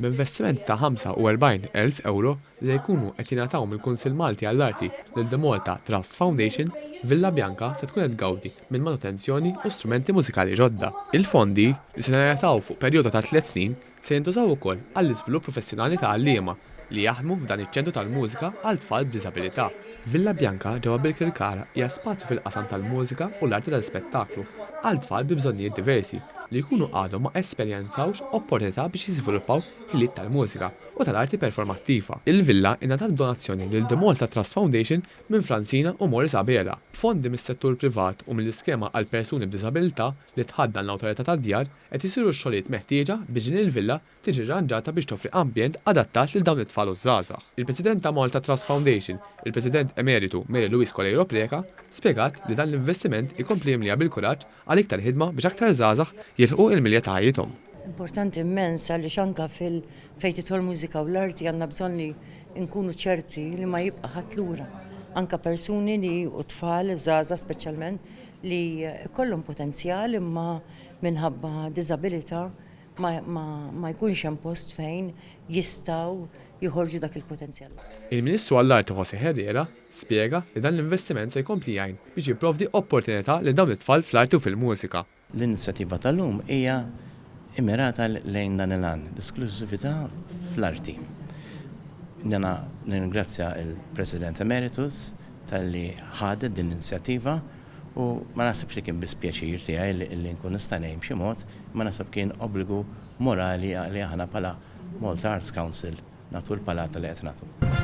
B'investiment ta' 45,000 euro se jkunu qed jingħataw mill-Kunsill Malti għall-Arti lil The Malta Trust Foundation, Villa Bjanka se tkun qed tgawdi minn manutenzjoni u strumenti mużikali ġodda. Il-fondi li se jingħataw fuq perjodu ta' 3 snin se jintużaw ukoll għall-iżvilupp professjonali ta' għalliema li jaħdmu f'dan iċ-ċentru tal-mużika għal tfal b'diżabilità. Villa Bjanka ġewwa Bil-Kirkara hija spazju fil-qasam tal-mużika u l-arti tal-spettaklu għal tfal bi bżonnijiet diversi li jkunu għadhom ma esperjenzawx opportunità biex jiżviluppaw ħiliet tal-mużika u tal-arti performattiva. Il-villa ingħatat donazzjoni lil The Malta Trust Foundation minn Franzina u Morris Abela. Fondi mis-settur privat u mill-iskema għal persuni b'diżabilità li tħaddan l-awtorità tad-djar qed isiru x-xogħlijiet meħtieġa biex din il-villa tiġi rranġata biex toffri ambjent adattat lil dawn it-tfal u żgħażagħ. Il-President ta' Malta Trust Foundation, il-President Emeritu Mary Louise Colejro Preka, spjegat li dan l-investiment ikompli jimliha bil-kuraġġ għal iktar ħidma biex aktar żgħażagħ jilħqu il-milja ta' ħajjithom. Importanti immens għaliex anke fejn tidħol mużika u l-arti għandna bżonn li nkunu ċerti li ma jibqa' ħadd lura. Anke persuni li u tfal żgħażagħ speċjalment li jkollhom potenzjal imma minħabba diżabilità ma jkunx hemm post fejn jistgħu jħorġu dak il-potenzjal. Il-Ministru għall-Arti José Herrera spjega li dan l-investiment se jkompli jgħin biex jipprovdi opportunità lil dawn it-tfal fl-arti u fil-mużika. L-inizjattiva tal-lum hija immirata lejn dan il-għan, l-esklusività fl-arti. Nena ningrazzja il-President Emeritus tal-li ħadet din l-inizjattiva u ma nasibx li kien bispjaċir tiegħi li nkun nista' ngħid b'xi mod, ma nasib kien obbligu morali li aħna bħala Malta Arts Council nagħtu l-palata li qed nagħtu.